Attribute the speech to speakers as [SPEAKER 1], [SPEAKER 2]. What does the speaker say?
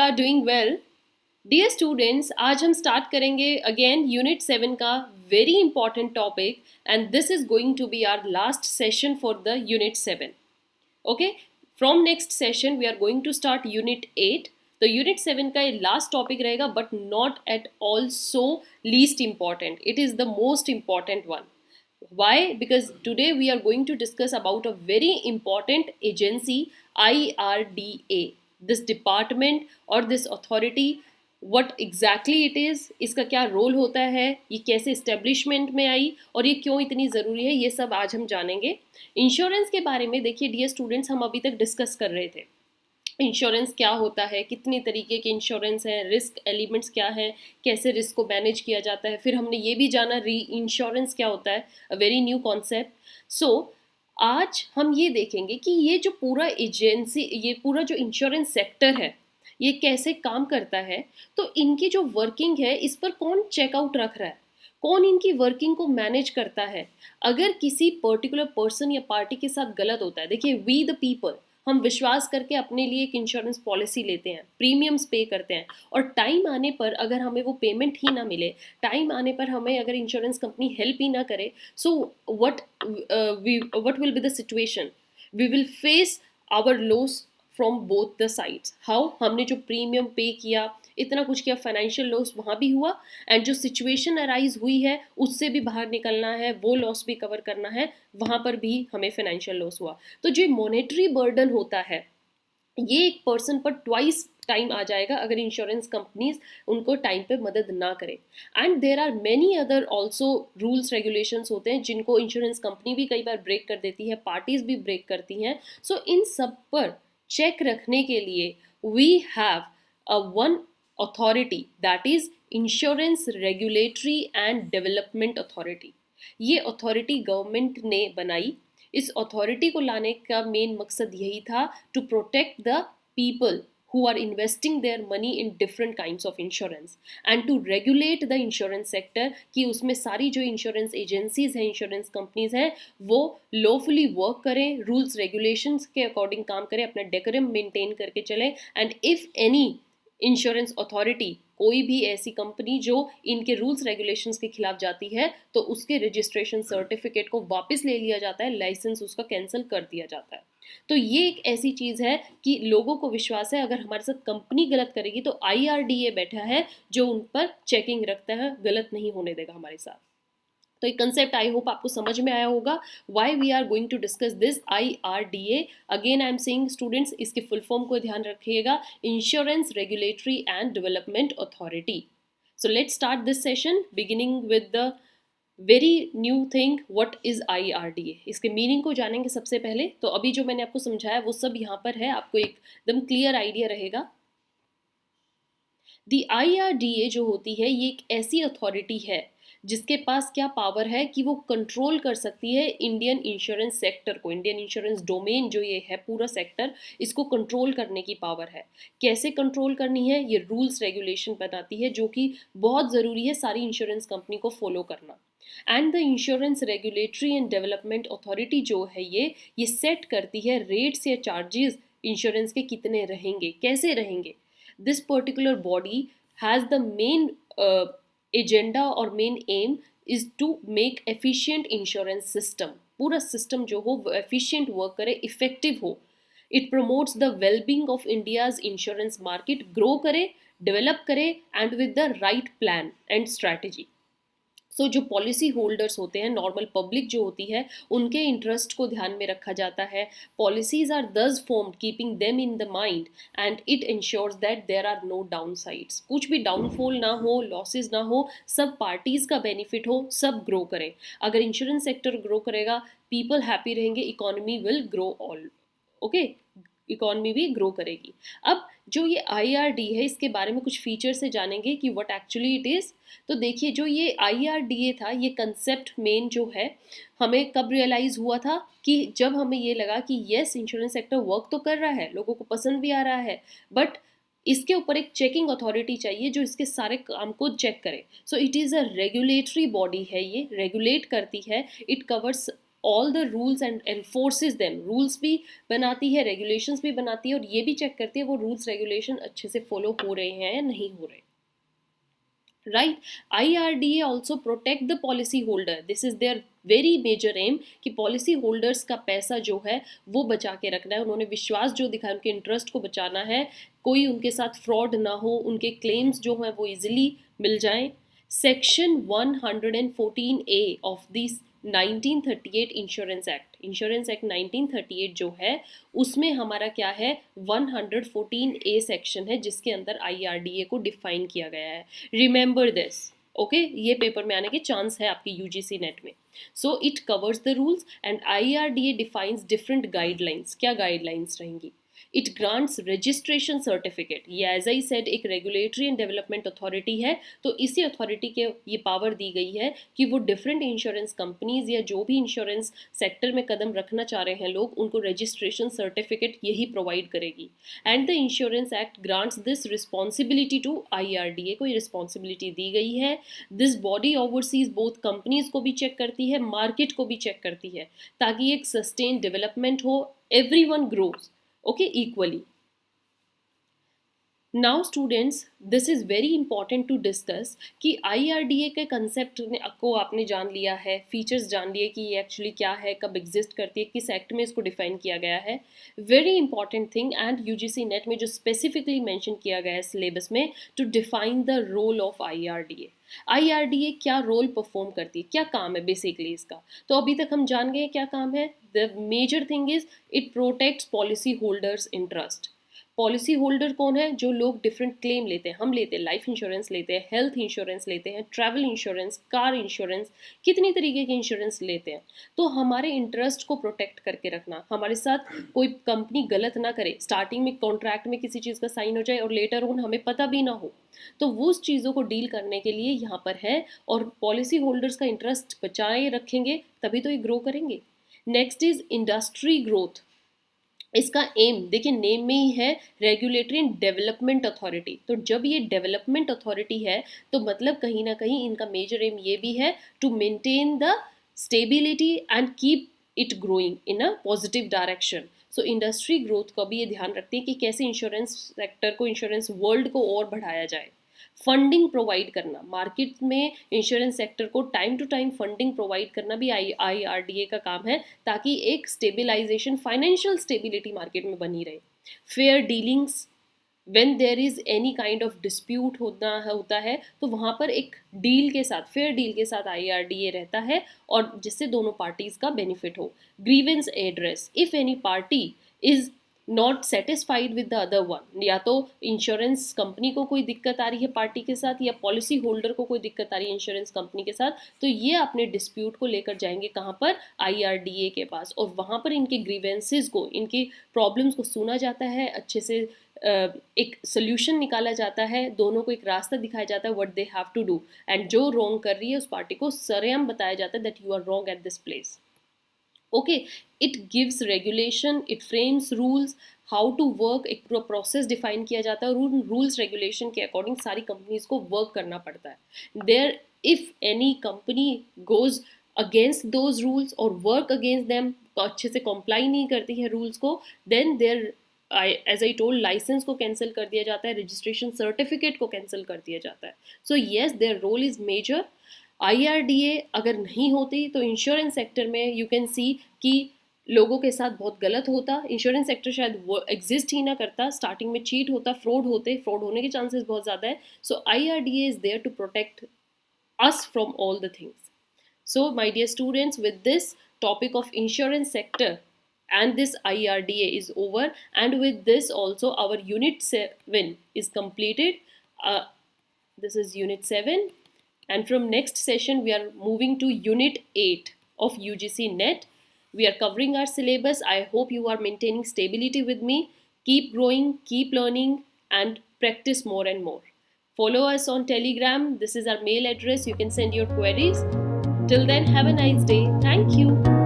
[SPEAKER 1] Are doing well. Dear students, आज हम start करेंगे अगेन यूनिट 7 का very important topic, and this is going to be our last session for the unit 7. Okay, from next session we are going to start unit 8. तो unit 7 का ये last topic रहेगा, but not at all so least important. It is the most important one. Why? Because today we are going to discuss about a very important agency, IRDA. This department or this authority, what exactly it is, इसका क्या role होता है, ये कैसे establishment में आई और ये क्यों इतनी ज़रूरी है, ये सब आज हम जानेंगे. इंश्योरेंस के बारे में देखिए डियर स्टूडेंट्स, हम अभी तक डिस्कस कर रहे थे इंश्योरेंस क्या होता है, कितनी तरीके के इंश्योरेंस हैं, रिस्क एलिमेंट्स क्या हैं, कैसे रिस्क को मैनेज किया जाता है. फिर हमने ये भी जाना री इंश्योरेंस क्या होता है, अ वेरी न्यू कॉन्सेप्ट. सो आज हम ये देखेंगे कि ये जो पूरा एजेंसी, ये पूरा जो इंश्योरेंस सेक्टर है, ये कैसे काम करता है. तो इनकी जो वर्किंग है, इस पर कौन चेकआउट रख रहा है, कौन इनकी वर्किंग को मैनेज करता है. अगर किसी पर्टिकुलर पर्सन या पार्टी के साथ गलत होता है, देखिए वी द पीपल, हम विश्वास करके अपने लिए एक इंश्योरेंस पॉलिसी लेते हैं, प्रीमियम्स पे करते हैं, और टाइम आने पर अगर हमें वो पेमेंट ही ना मिले, टाइम आने पर हमें अगर इंश्योरेंस कंपनी हेल्प ही ना करे, so what will be the situation. We will face our loss from both the sides. How, हमने जो प्रीमियम पे किया, इतना कुछ किया, फाइनेंशियल लॉस वहाँ भी हुआ, एंड जो सिचुएशन अराइज हुई है उससे भी बाहर निकलना है, वो लॉस भी कवर करना है, वहाँ पर भी हमें फाइनेंशियल लॉस हुआ. तो जो मॉनेटरी बर्डन होता है, ये एक पर्सन पर ट्वाइस टाइम आ जाएगा अगर इंश्योरेंस कंपनीज उनको टाइम पे मदद ना करे. And there are many other also rules regulations होते हैं जिनको इंश्योरेंस कंपनी भी कई बार ब्रेक कर देती है, पार्टीज भी ब्रेक करती हैं. सो इन सब पर चेक रखने के लिए we have a one authority, that is insurance regulatory and development authority. ये अथॉरिटी गवर्नमेंट ने बनाई. इस अथॉरिटी को लाने का मेन मकसद यही था, to protect the people who are investing their money in different kinds of insurance and to regulate the insurance sector, कि उसमें सारी जो इंश्योरेंस एजेंसीज हैं, इंश्योरेंस कंपनीज हैं, वो लॉफुली वर्क करें, रूल्स रेगुलेशंस के अकॉर्डिंग काम करें, अपना डेकोरम मेंटेन करके चलें. And if any insurance authority, कोई भी ऐसी कंपनी जो इनके रूल्स रेगुलेशंस के खिलाफ जाती है, तो उसके रजिस्ट्रेशन सर्टिफिकेट को वापस ले लिया जाता है, लाइसेंस उसका कैंसिल कर दिया जाता है. तो ये एक ऐसी चीज़ है कि लोगों को विश्वास है अगर हमारे साथ कंपनी गलत करेगी तो IRDA बैठा है जो उन पर चेकिंग रखता है, गलत नहीं होने देगा हमारे साथ. तो एक कंसेप्ट आई होप आपको समझ में आया होगा. Why we are going to discuss this IRDA. Again I am saying students, इसके फुल फॉर्म को ध्यान रखिएगा, insurance regulatory and development authority. So let's start this session beginning with the very new thing, what is IRDA. इसके meaning को जानेंगे सबसे पहले. तो अभी जो मैंने आपको समझाया वो सब यहाँ पर है, आपको एकदम क्लियर आइडिया रहेगा. दी IRDA जो होती है, ये एक ऐसी अथॉरिटी है जिसके पास क्या पावर है कि वो कंट्रोल कर सकती है इंडियन इंश्योरेंस सेक्टर को, इंडियन इंश्योरेंस डोमेन जो ये है पूरा सेक्टर, इसको कंट्रोल करने की पावर है. कैसे कंट्रोल करनी है, ये रूल्स रेगुलेशन बताती है, जो कि बहुत ज़रूरी है सारी इंश्योरेंस कंपनी को फॉलो करना. And the insurance regulatory and development authority जो है, ये सेट करती है रेट्स या चार्जेस इंश्योरेंस के कितने रहेंगे, कैसे रहेंगे. This particular body has the main agenda or main aim is to make efficient insurance system. पूरा सिस्टम जो हो वो efficient वर्क करे, इफेक्टिव हो. It promotes the well-being of India's insurance market, grow करे, develop करे, and with the right plan and strategy. सो जो policy holders होते हैं, नॉर्मल पब्लिक जो होती है, उनके इंटरेस्ट को ध्यान में रखा जाता है. Policies are thus formed keeping them in the mind, and it insures that there are no downsides. कुछ भी डाउनफॉल ना हो, लॉसेज ना हो, सब पार्टीज का बेनिफिट हो, सब ग्रो करें. अगर इंश्योरेंस सेक्टर ग्रो करेगा, पीपल हैप्पी रहेंगे, economy will grow all. Okay, economy भी ग्रो करेगी. अब जो ये IRDA है, इसके बारे में कुछ फीचर से जानेंगे कि व्हाट एक्चुअली इट इज़. तो देखिए, जो ये IRDA था, ये कंसेप्ट मेन जो है, हमें कब रियलाइज़ हुआ था कि जब हमें ये लगा कि येस इंश्योरेंस सेक्टर वर्क तो कर रहा है, लोगों को पसंद भी आ रहा है, बट इसके ऊपर एक चेकिंग अथॉरिटी चाहिए जो इसके सारे काम को चेक करे. So it is a regulatory body है, ये रेगुलेट करती है. It covers all the rules and एनफोर्सेस them, rules भी बनाती है, रेगुलेशंस भी बनाती है, और ये भी चेक करती है वो रूल्स रेगुलेशन अच्छे से फॉलो हो रहे हैं या नहीं हो रहे, right. IRDA also protect the policy holder, this is there very major aim कि पॉलिसी होल्डर्स का पैसा जो है वो बचा के रखना है, उन्होंने विश्वास जो दिखाया उनके इंटरेस्ट को बचाना है, कोई उनके साथ फ्रॉड ना हो, उनके क्लेम्स जो हैं वो इजिली मिल जाएं. Section 114A of this 1938 insurance act 1938 जो है उसमें हमारा क्या है, 114A सेक्शन है जिसके अंदर IRDA को डिफाइन किया गया है. रिमेंबर दिस, ओके, ये पेपर में आने के चांस है आपकी UGC नेट में. So it covers the rules and IRDA defines different guidelines. क्या गाइडलाइंस रहेंगी? इट ग्रांट्स रजिस्ट्रेशन सर्टिफिकेट, ये एज आई सेड एक रेगुलेटरी एंड डेवलपमेंट अथॉरिटी है, तो इसी अथॉरिटी के ये पावर दी गई है कि वो डिफरेंट इंश्योरेंस कंपनीज या जो भी इंश्योरेंस सेक्टर में कदम रखना चाह रहे हैं लोग, उनको रजिस्ट्रेशन सर्टिफिकेट यही प्रोवाइड करेगी. And the insurance act grants this responsibility to IRDA को, ये रिस्पॉन्सिबिलिटी दी गई है. This body oversees both companies को भी चेक करती है, मार्केट को भी चेक करती है, ताकि एक सस्टेन डेवलपमेंट हो, everyone grows okay equally. Now students, this is very important to discuss कि IRDA के कंसेप्ट को आपने जान लिया है, फीचर्स जान लिए कि ये एक्चुअली क्या है, कब एग्जिस्ट करती है, किस एक्ट में इसको डिफाइन किया गया है. Very important thing and UGC NET में जो स्पेसिफिकली मेंशन किया गया है सिलेबस में, to define the role of IRDA. IRDA क्या रोल परफॉर्म करती है, क्या काम है बेसिकली इसका. तो अभी तक हम जान गए क्या काम है. The major thing is it protects policy holders interest. Policy holder कौन है? जो लोग डिफरेंट क्लेम लेते हैं, हम लेते हैं लाइफ इंश्योरेंस लेते हैं, हेल्थ इंश्योरेंस लेते हैं, ट्रैवल इंश्योरेंस, कार इंश्योरेंस, कितनी तरीके के इंश्योरेंस लेते हैं. तो हमारे इंटरेस्ट को प्रोटेक्ट करके रखना, हमारे साथ कोई कंपनी गलत ना करे, स्टार्टिंग में कॉन्ट्रैक्ट में किसी चीज़ का साइन हो जाए और लेटर ऑन हमें पता भी ना हो, तो वो उस चीज़ों को डील करने के लिए यहाँ पर है. और पॉलिसी होल्डर्स का इंटरेस्ट बचाए रखेंगे तभी तो ये ग्रो करेंगे. Next is industry growth. इसका एम देखिए नेम में ही है, रेगुलेटरी एंड डेवलपमेंट अथॉरिटी. तो जब ये डेवलपमेंट अथॉरिटी है तो मतलब कहीं ना कहीं इनका मेजर एम ये भी है to maintain the stability and keep it growing in a positive direction. So industry growth का भी ये ध्यान रखते हैं कि कैसे इंश्योरेंस सेक्टर को, इंश्योरेंस वर्ल्ड को और बढ़ाया जाए. फंडिंग प्रोवाइड करना, मार्केट में इंश्योरेंस सेक्टर को time to time funding provide करना भी IRDA का काम है, ताकि एक स्टेबिलाइजेशन, फाइनेंशियल स्टेबिलिटी मार्केट में बनी रहे. Fair dealings, when there is any kind of dispute होता है तो वहाँ पर एक डील के साथ, फेयर डील के साथ IRDA रहता है, और जिससे दोनों पार्टीज का बेनिफिट हो. Grievance address, if any party is not satisfied with the other one, या तो इंश्योरेंस कंपनी को कोई दिक्कत आ रही है पार्टी के साथ, या पॉलिसी होल्डर को कोई दिक्कत आ रही है इंश्योरेंस कंपनी के साथ, तो ये अपने डिस्प्यूट को लेकर जाएंगे कहाँ पर, IRDA के पास, और वहाँ पर इनके ग्रीवेंसेस को, इनकी प्रॉब्लम्स को सुना जाता है, अच्छे से एक सोल्यूशन निकाला जाता है, दोनों को एक रास्ता दिखाया जाता है what they have to do, and जो रॉन्ग कर रही है उस पार्टी को सरेआम बताया जाता है that you are wrong at this place. Okay, it gives regulation, it frames rules, how to work, एक पूरा प्रोसेस डिफाइन किया जाता है, और उन रूल्स रेगुलेशन के अकॉर्डिंग सारी कंपनीज को वर्क करना पड़ता है. There if any company goes against those rules और वर्क अगेंस्ट देम, अच्छे से कंप्लाई नहीं करती है रूल्स को, then there as I told licence को कैंसिल कर दिया जाता है, रजिस्ट्रेशन सर्टिफिकेट को कैंसिल कर दिया जाता है. So yes, their role is major. IRDA अगर नहीं होती तो इंश्योरेंस सेक्टर में यू कैन सी कि लोगों के साथ बहुत गलत होता, इंश्योरेंस सेक्टर शायद वो एग्जिस्ट ही ना करता, स्टार्टिंग में चीट होता, फ्रॉड होने के चांसेस बहुत ज़्यादा है. So IRDA is there to protect us from all the things. So my dear students, with this topic of insurance sector and this IRDA is over, and with this also our unit 7 is completed. This is unit 7, and from next session we are moving to unit 8 of UGC net. We are covering our syllabus. I hope you are maintaining stability with me. Keep growing, keep learning, and practice more and more. Follow us on Telegram. This is our mail address. You can send your queries. Till then, have a nice day. Thank you.